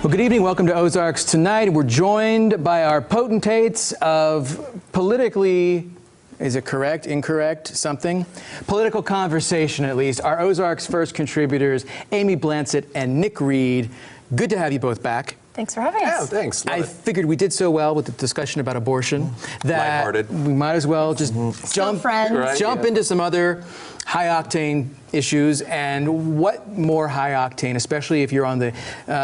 Well, good evening. Welcome to Ozarks Tonight. We're joined by our potentates of politically, is it correct, incorrect, something? Political conversation, at least. Our Ozarks First contributors, Amy Blansit and Nick Reid. Good to have you both back. Thanks for having us. Yeah, thanks. I figured we did so well with the discussion about abortion that we might as well just jump into some other high-octane issues. And what more high-octane, especially if you're on the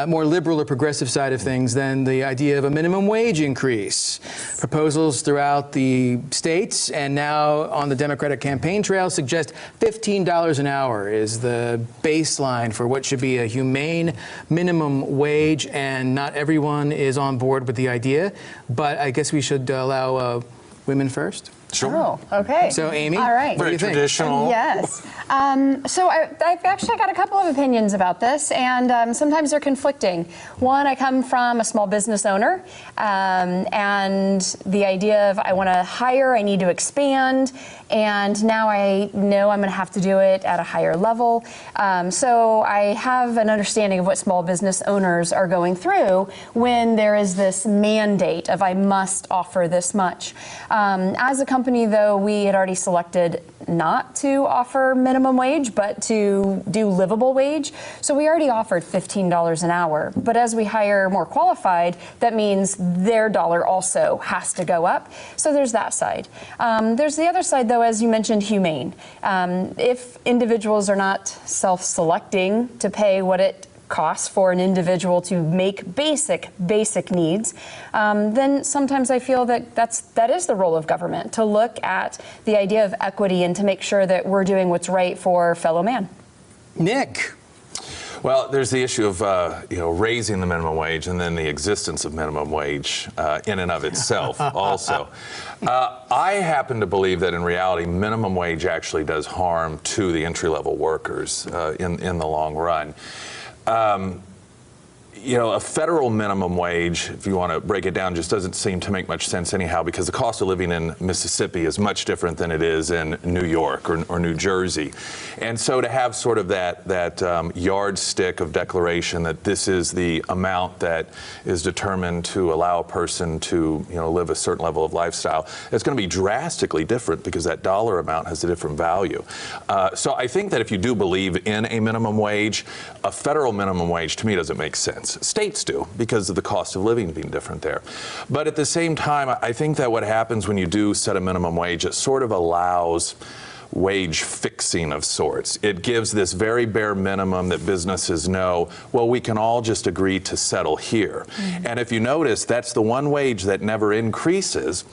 more liberal or progressive side of things, than the idea of a minimum wage increase? Proposals throughout the states and now on the Democratic campaign trail suggest $15 an hour is the baseline for what should be a humane minimum wage, and not everyone is on board with the idea, but I guess we should allow women first. Sure. Oh, okay. So, Amy, all right. Very traditional. Yes. So I've actually got a couple of opinions about this, and sometimes they're conflicting. One, I come from a small business owner, and the idea of I want to hire, I need to expand, and now I know I'm going to have to do it at a higher level. So I have an understanding of what small business owners are going through when there is this mandate of I must offer this much. As a company, though, we had already selected not to offer minimum wage, but to do livable wage. So we already offered $15 an hour. But as we hire more qualified, that means their dollar also has to go up. So there's that side. There's the other side, though, as you mentioned, humane. If individuals are not self-selecting to pay what it costs for an individual to make basic needs, then sometimes I feel that that is the role of government, to look at the idea of equity and to make sure that we're doing what's right for fellow man. Nick. Well, there's the issue of raising the minimum wage, and then the existence of minimum wage in and of itself also. I happen to believe that in reality, minimum wage actually does harm to the entry-level workers in the long run. A federal minimum wage, if you want to break it down, just doesn't seem to make much sense anyhow, because the cost of living in Mississippi is much different than it is in New York or New Jersey. And so to have sort of that yardstick of declaration that this is the amount that is determined to allow a person to live a certain level of lifestyle, it's going to be drastically different because that dollar amount has a different value. So I think that if you do believe in a minimum wage, a federal minimum wage to me doesn't make sense. States do, because of the cost of living being different there. But at the same time, I think that what happens when you do set a minimum wage, it sort of allows wage fixing of sorts. It gives this very bare minimum that businesses know, well, we can all just agree to settle here. Mm-hmm. And if you notice, that's the one wage that never increases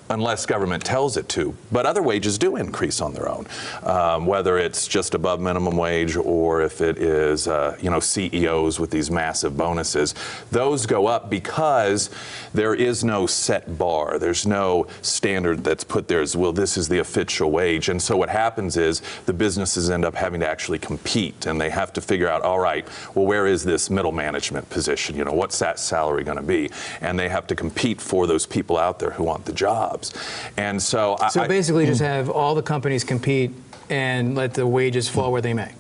unless government tells it to. But other wages do increase on their own, whether it's just above minimum wage or if it is, CEOs with these massive bonuses. Those go up because there is no set bar. There's no standard that's put there as, well, this is the official wage. And so what happens is the businesses end up having to actually compete, and they have to figure out, all right, well, where is this middle management position? What's that salary going to be? And they have to compete for those people out there who want the job. And so basically just have all the companies compete and let the wages fall where they may.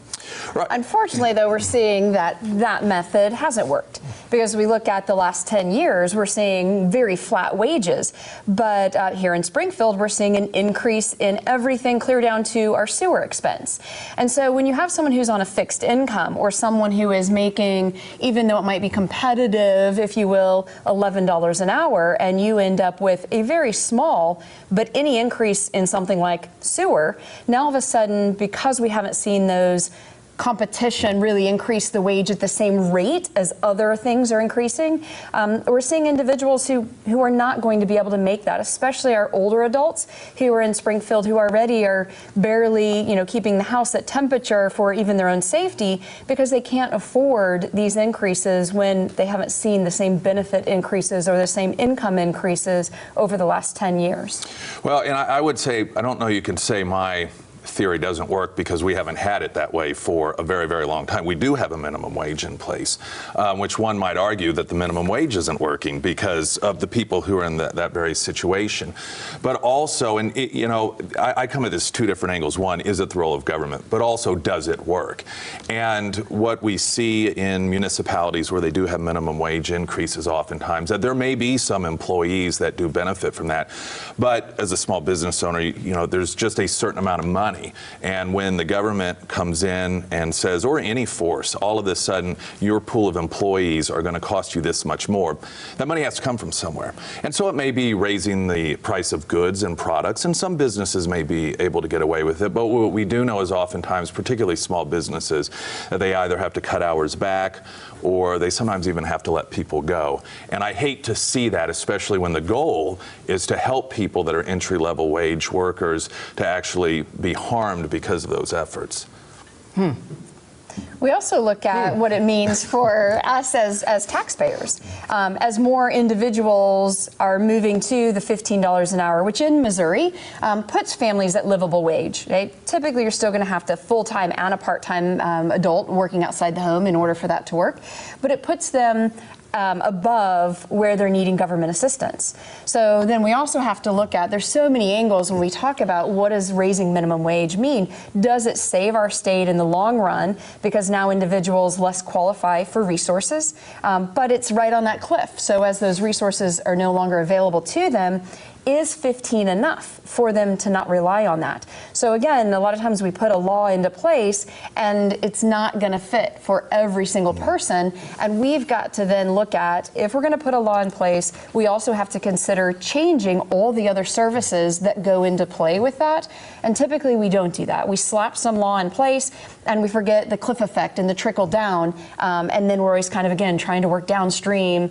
Right. Unfortunately, though, we're seeing that method hasn't worked, because we look at the last 10 years, we're seeing very flat wages. But here in Springfield, we're seeing an increase in everything clear down to our sewer expense. And so when you have someone who's on a fixed income, or someone who is making, even though it might be competitive, if you will, $11 an hour, and you end up with a very small, but any increase in something like sewer, now all of a sudden, because we haven't seen those competition really increase the wage at the same rate as other things are increasing, we're seeing individuals who are not going to be able to make that, especially our older adults who are in Springfield, who already are barely, keeping the house at temperature for even their own safety, because they can't afford these increases when they haven't seen the same benefit increases or the same income increases over the last 10 years. Well, and I would say, I don't know, you can say my theory doesn't work because we haven't had it that way for a very, very long time. We do have a minimum wage in place, which one might argue that the minimum wage isn't working because of the people who are in that very situation. But also, and you know, I come at this two different angles. One, is it the role of government? But also, does it work? And what we see in municipalities where they do have minimum wage increases oftentimes, that there may be some employees that do benefit from that. But as a small business owner, you know, there's just a certain amount of money. And when the government comes in and says, or any force, all of a sudden your pool of employees are going to cost you this much more, that money has to come from somewhere. And so it may be raising the price of goods and products, and some businesses may be able to get away with it. But what we do know is oftentimes, particularly small businesses, that they either have to cut hours back or they sometimes even have to let people go. And I hate to see that, especially when the goal is to help people that are entry-level wage workers to actually be harmed because of those efforts. We also look at what it means for us as taxpayers. As more individuals are moving to the $15 an hour, which in Missouri puts families at livable wage. Right? Typically, you're still going to have to full-time and a part-time adult working outside the home in order for that to work. But it puts them above where they're needing government assistance. So then we also have to look at, there's so many angles when we talk about what does raising minimum wage mean. Does it save our state in the long run because now individuals less qualify for resources? But it's right on that cliff. So as those resources are no longer available to them, is 15 enough for them to not rely on that? So again, a lot of times we put a law into place and it's not going to fit for every single person. And we've got to then look at, if we're going to put a law in place, we also have to consider changing all the other services that go into play with that. And typically we don't do that. We slap some law in place and we forget the cliff effect and the trickle down. And then we're always kind of, again, trying to work downstream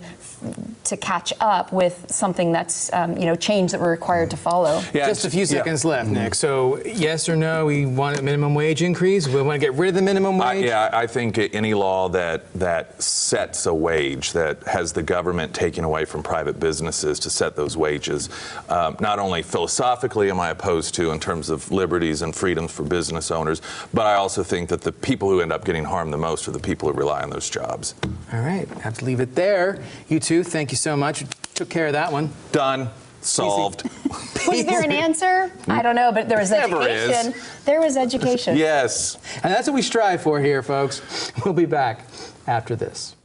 to catch up with something that's, change that we're required to follow. Yeah, just a few seconds left, Nick. So yes or no, we want a minimum wage increase? We want to get rid of the minimum wage? I think any law that sets a wage, that has the government taking away from private businesses to set those wages, not only philosophically am I opposed to in terms of liberties and freedoms for business owners, but I also think that the people who end up getting harmed the most are the people who rely on those jobs. All right, I have to leave it there. You two, thank you so much. Took care of that one. Done. Solved. Was there an answer? I don't know, but there was education. There was education. Yes. And that's what we strive for here, folks. We'll be back after this.